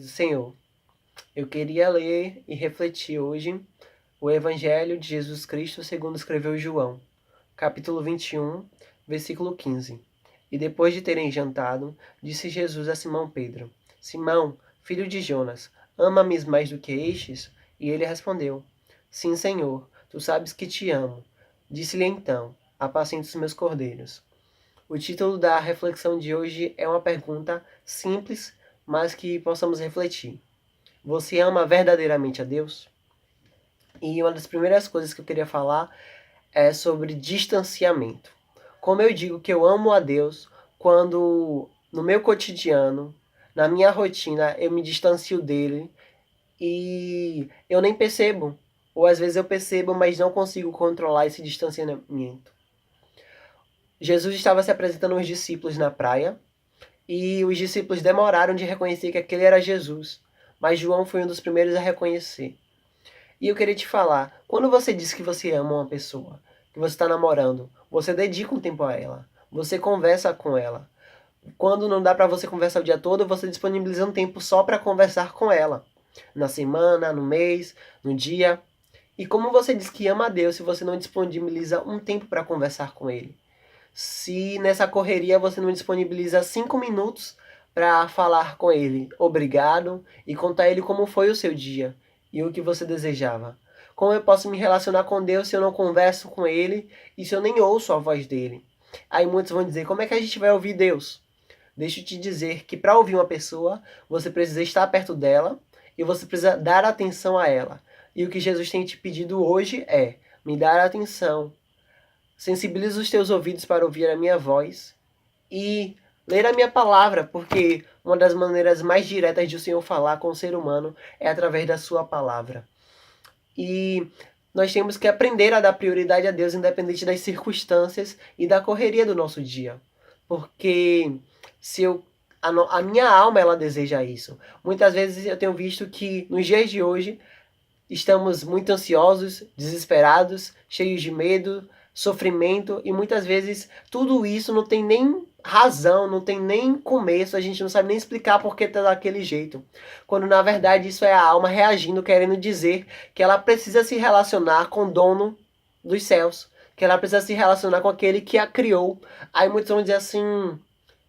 Senhor, eu queria ler e refletir hoje o Evangelho de Jesus Cristo segundo escreveu João, capítulo 21, versículo 15. E depois de terem jantado, disse Jesus a Simão Pedro: Simão, filho de Jonas, ama-me mais do que estes? E ele respondeu: Sim, Senhor, tu sabes que te amo. Disse-lhe então: Apacenta os meus cordeiros. O título da reflexão de hoje é uma pergunta simples, mas que possamos refletir. Você ama verdadeiramente a Deus? E uma das primeiras coisas que eu queria falar é sobre distanciamento. Como eu digo que eu amo a Deus quando no meu cotidiano, na minha rotina, eu me distancio dele e eu nem percebo. Ou às vezes eu percebo, mas não consigo controlar esse distanciamento. Jesus estava se apresentando aos discípulos na praia e os discípulos demoraram de reconhecer que aquele era Jesus. Mas João foi um dos primeiros a reconhecer. E eu queria te falar, quando você diz que você ama uma pessoa, que você está namorando, você dedica um tempo a ela, você conversa com ela. Quando não dá para você conversar o dia todo, você disponibiliza um tempo só para conversar com ela. Na semana, no mês, no dia. E como você diz que ama a Deus se você não disponibiliza um tempo para conversar com Ele? Se nessa correria você não disponibiliza 5 minutos para falar com Ele, obrigado, e contar a Ele como foi o seu dia e o que você desejava. Como eu posso me relacionar com Deus se eu não converso com Ele e se eu nem ouço a voz dele? Aí muitos vão dizer, como é que a gente vai ouvir Deus? Deixa eu te dizer que para ouvir uma pessoa, você precisa estar perto dela e você precisa dar atenção a ela. E o que Jesus tem te pedido hoje é me dar atenção. Sensibiliza os teus ouvidos para ouvir a minha voz e ler a minha palavra, porque uma das maneiras mais diretas de o Senhor falar com o ser humano é através da sua palavra. E nós temos que aprender a dar prioridade a Deus independente das circunstâncias e da correria do nosso dia. Porque se eu a minha alma ela deseja isso. Muitas vezes eu tenho visto que nos dias de hoje estamos muito ansiosos, desesperados, cheios de medo, sofrimento e muitas vezes tudo isso não tem nem razão, não tem nem começo, a gente não sabe nem explicar por que tá daquele jeito. Quando na verdade isso é a alma reagindo, querendo dizer que ela precisa se relacionar com o dono dos céus, que ela precisa se relacionar com aquele que a criou. Aí muitos vão dizer assim: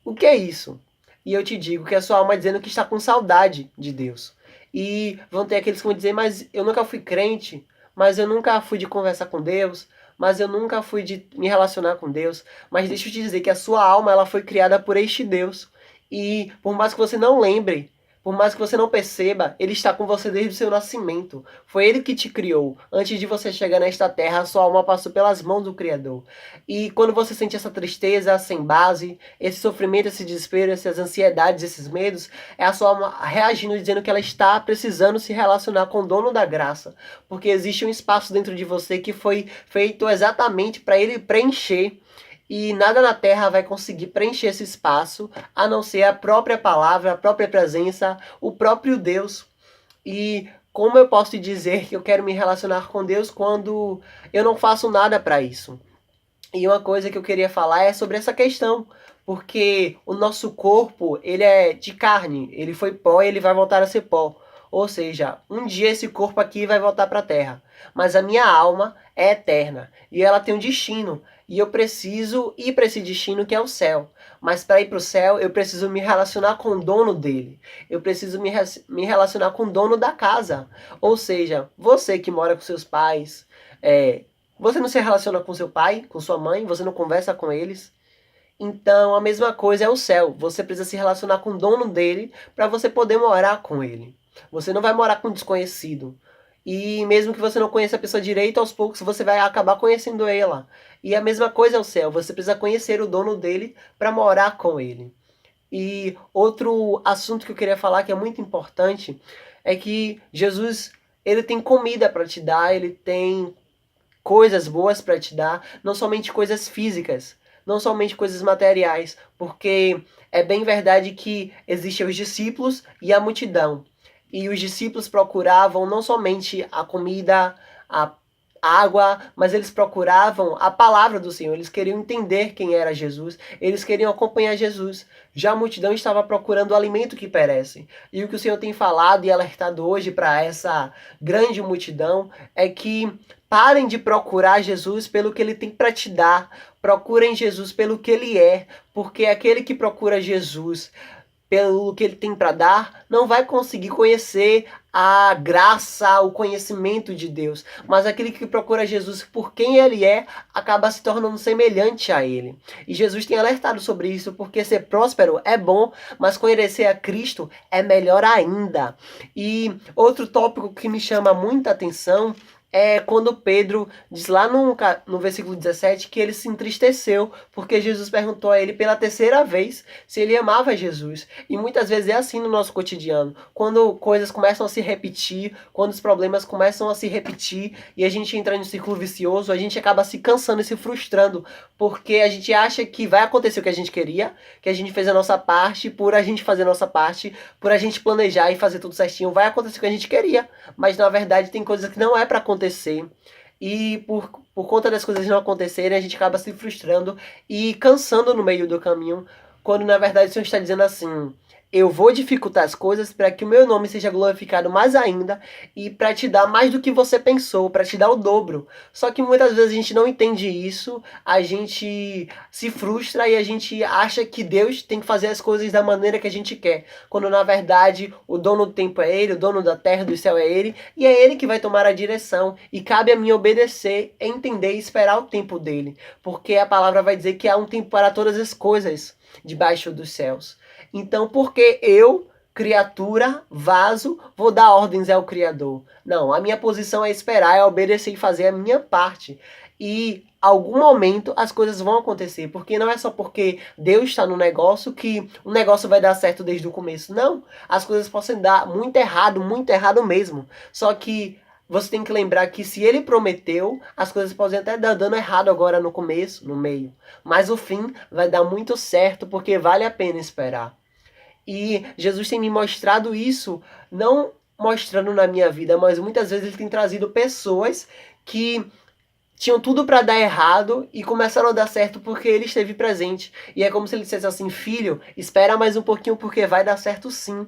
o que é isso? E eu te digo que é a sua alma dizendo que está com saudade de Deus. E vão ter aqueles que vão dizer, mas eu nunca fui crente, mas eu nunca fui de conversar com Deus, mas eu nunca fui de me relacionar com Deus. Mas deixa eu te dizer que a sua alma ela foi criada por este Deus. E por mais que você não lembre, por mais que você não perceba, Ele está com você desde o seu nascimento. Foi Ele que te criou. Antes de você chegar nesta terra, a sua alma passou pelas mãos do Criador. E quando você sente essa tristeza sem base, esse sofrimento, esse desespero, essas ansiedades, esses medos, é a sua alma reagindo, dizendo que ela está precisando se relacionar com o dono da graça. Porque existe um espaço dentro de você que foi feito exatamente para ele preencher. E nada na Terra vai conseguir preencher esse espaço, a não ser a própria palavra, a própria presença, o próprio Deus. E como eu posso dizer que eu quero me relacionar com Deus quando eu não faço nada para isso? E uma coisa que eu queria falar é sobre essa questão, porque o nosso corpo, ele é de carne, ele foi pó e ele vai voltar a ser pó. Ou seja, um dia esse corpo aqui vai voltar para a terra, mas a minha alma é eterna e ela tem um destino, e eu preciso ir para esse destino que é o céu. Mas para ir para o céu, eu preciso me relacionar com o dono dele. Eu preciso me relacionar com o dono da casa. Ou seja, você que mora com seus pais, você não se relaciona com seu pai, com sua mãe, você não conversa com eles. Então a mesma coisa é o céu. Você precisa se relacionar com o dono dele para você poder morar com ele. Você não vai morar com um desconhecido. E mesmo que você não conheça a pessoa direito, aos poucos você vai acabar conhecendo ela. E a mesma coisa é o céu. Você precisa conhecer o dono dele para morar com ele. E outro assunto que eu queria falar que é muito importante é que Jesus, ele tem comida para te dar, ele tem coisas boas para te dar, não somente coisas físicas, não somente coisas materiais, porque é bem verdade que existem os discípulos e a multidão. E os discípulos procuravam não somente a comida, a, água, mas eles procuravam a palavra do Senhor, eles queriam entender quem era Jesus, eles queriam acompanhar Jesus. Já a multidão estava procurando o alimento que perece. E o que o Senhor tem falado e alertado hoje para essa grande multidão é que parem de procurar Jesus pelo que ele tem para te dar, procurem Jesus pelo que ele é, porque aquele que procura Jesus pelo que ele tem para dar, não vai conseguir conhecer a graça, o conhecimento de Deus. Mas aquele que procura Jesus por quem ele é, acaba se tornando semelhante a ele. E Jesus tem alertado sobre isso, porque ser próspero é bom, mas conhecer a Cristo é melhor ainda. E outro tópico que me chama muita atenção é quando Pedro diz lá no versículo 17 que ele se entristeceu porque Jesus perguntou a ele pela terceira vez se ele amava Jesus. E muitas vezes é assim no nosso cotidiano. Quando coisas começam a se repetir, quando os problemas começam a se repetir e a gente entra em um círculo vicioso, a gente acaba se cansando e se frustrando porque a gente acha que vai acontecer o que a gente queria, que a gente fez a nossa parte, por a gente fazer a nossa parte, por a gente planejar e fazer tudo certinho, vai acontecer o que a gente queria. Mas na verdade tem coisas que não é para acontecer. E por conta das coisas não acontecerem, a gente acaba se frustrando e cansando no meio do caminho, quando na verdade o Senhor está dizendo assim: eu vou dificultar as coisas para que o meu nome seja glorificado mais ainda e para te dar mais do que você pensou, para te dar o dobro. Só que muitas vezes a gente não entende isso, a gente se frustra e a gente acha que Deus tem que fazer as coisas da maneira que a gente quer, quando na verdade o dono do tempo é Ele, o dono da terra e do céu é Ele, e é Ele que vai tomar a direção, e cabe a mim obedecer, entender e esperar o tempo dele, porque a palavra vai dizer que há um tempo para todas as coisas debaixo dos céus. Então, porque eu, criatura, vaso, vou dar ordens ao Criador? Não, a minha posição é esperar, é obedecer e fazer a minha parte. E algum momento as coisas vão acontecer, porque não é só porque Deus está no negócio que o negócio vai dar certo desde o começo. Não, as coisas podem dar muito errado mesmo. Só que você tem que lembrar que se ele prometeu, as coisas podem até dar dando errado agora no começo, no meio. Mas o fim vai dar muito certo, porque vale a pena esperar. E Jesus tem me mostrado isso, não mostrando na minha vida, mas muitas vezes ele tem trazido pessoas que tinham tudo para dar errado e começaram a dar certo porque ele esteve presente. E é como se ele dissesse assim: filho, espera mais um pouquinho porque vai dar certo sim.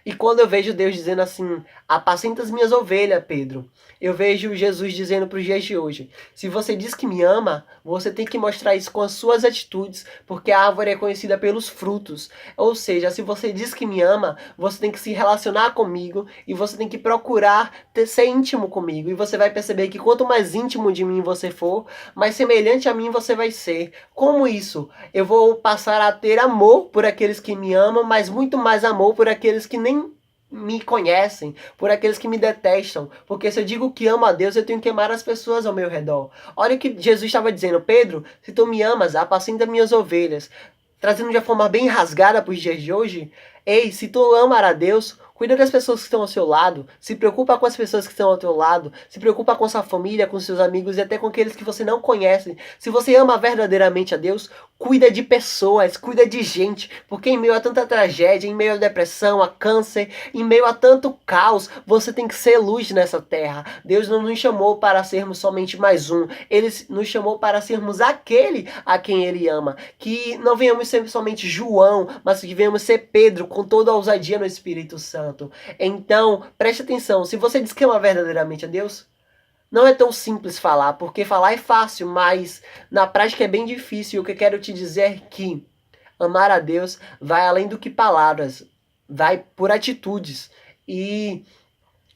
E quando eu vejo Deus dizendo assim: apacenta as minhas ovelhas, Pedro, eu vejo Jesus dizendo para os dias de hoje: se você diz que me ama, você tem que mostrar isso com as suas atitudes, porque a árvore é conhecida pelos frutos. Ou seja, se você diz que me ama, você tem que se relacionar comigo e você tem que procurar ser íntimo comigo. E você vai perceber que quanto mais íntimo de mim você for, mais semelhante a mim você vai ser. Como isso? Eu vou passar a ter amor por aqueles que me amam, mas muito mais amor por aqueles que nem me conhecem, por aqueles que me detestam, porque se eu digo que amo a Deus, eu tenho que amar as pessoas ao meu redor. Olha o que Jesus estava dizendo: Pedro, se tu me amas, apacenta minhas ovelhas. Trazendo de uma forma bem rasgada para os dias de hoje: ei, se tu amar a Deus, cuida das pessoas que estão ao seu lado, se preocupa com as pessoas que estão ao teu lado, se preocupa com sua família, com seus amigos e até com aqueles que você não conhece. Se você ama verdadeiramente a Deus, cuida de pessoas, cuida de gente, porque em meio a tanta tragédia, em meio à depressão, a câncer, em meio a tanto caos, você tem que ser luz nessa terra. Deus não nos chamou para sermos somente mais um, Ele nos chamou para sermos aquele a quem Ele ama. Que não venhamos ser somente João, mas que venhamos ser Pedro, com toda a ousadia no Espírito Santo. Então, preste atenção, se você diz que ama verdadeiramente a Deus, não é tão simples falar, porque falar é fácil, mas na prática é bem difícil. E o que eu quero te dizer é que amar a Deus vai além do que palavras, vai por atitudes. E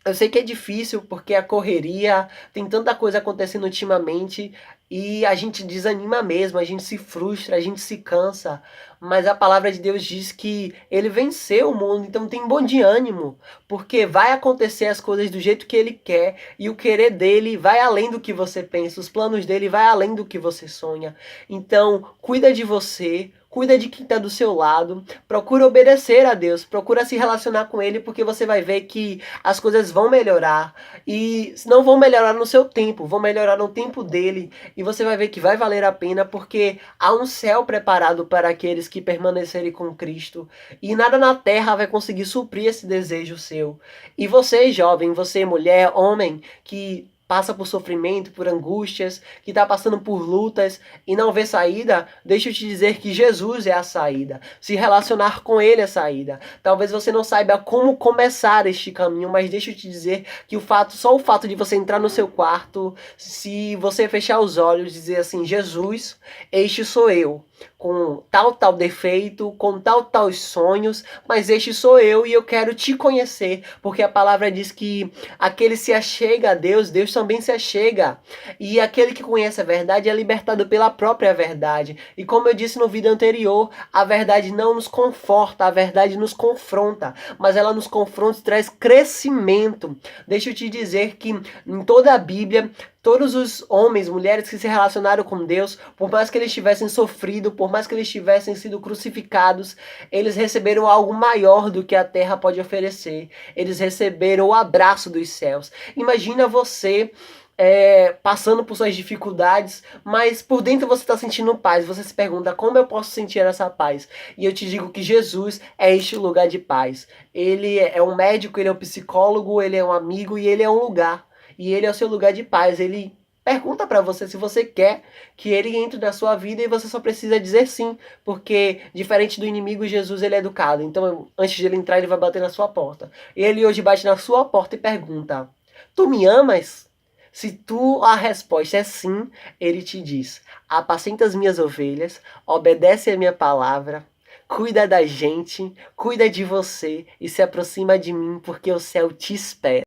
eu sei que é difícil porque a correria, tem tanta coisa acontecendo ultimamente e a gente desanima mesmo, a gente se frustra, a gente se cansa. Mas a palavra de Deus diz que ele venceu o mundo, então tem bom de ânimo, porque vai acontecer as coisas do jeito que ele quer e o querer dele vai além do que você pensa, os planos dele vai além do que você sonha. Então, cuida de você. Cuida de quem está do seu lado, procura obedecer a Deus, procura se relacionar com Ele, porque você vai ver que as coisas vão melhorar. E não vão melhorar no seu tempo, vão melhorar no tempo dele. E você vai ver que vai valer a pena, porque há um céu preparado para aqueles que permanecerem com Cristo. E nada na terra vai conseguir suprir esse desejo seu. E você, jovem, você, mulher, homem, que passa por sofrimento, por angústias, que está passando por lutas e não vê saída, deixa eu te dizer que Jesus é a saída. Se relacionar com Ele é a saída. Talvez você não saiba como começar este caminho, mas deixa eu te dizer que só o fato de você entrar no seu quarto, se você fechar os olhos, dizer assim, Jesus, este sou eu, com tal defeito, com tal sonhos, mas este sou eu e eu quero te conhecer, porque a palavra diz que aquele se achega a Deus, Deus também se achega, e aquele que conhece a verdade é libertado pela própria verdade. E como eu disse no vídeo anterior, a verdade não nos conforta, a verdade nos confronta, mas ela nos confronta e traz crescimento. Deixa eu te dizer que em toda a Bíblia, todos os homens, mulheres que se relacionaram com Deus, por mais que eles tivessem sofrido, por mais que eles tivessem sido crucificados, eles receberam algo maior do que a terra pode oferecer. Eles receberam o abraço dos céus. Imagina você passando por suas dificuldades, mas por dentro você está sentindo paz. Você se pergunta, como eu posso sentir essa paz? E eu te digo que Jesus é este lugar de paz. Ele é um médico, ele é um psicólogo, ele é um amigo e ele é um lugar. E ele é o seu lugar de paz. Ele pergunta para você se você quer que ele entre na sua vida e você só precisa dizer sim. Porque, diferente do inimigo, Jesus ele é educado. Então, antes de ele entrar, ele vai bater na sua porta. Ele hoje bate na sua porta e pergunta, tu me amas? Se a resposta é sim, ele te diz, apacenta as minhas ovelhas, obedece a minha palavra, cuida da gente, cuida de você e se aproxima de mim porque o céu te espera.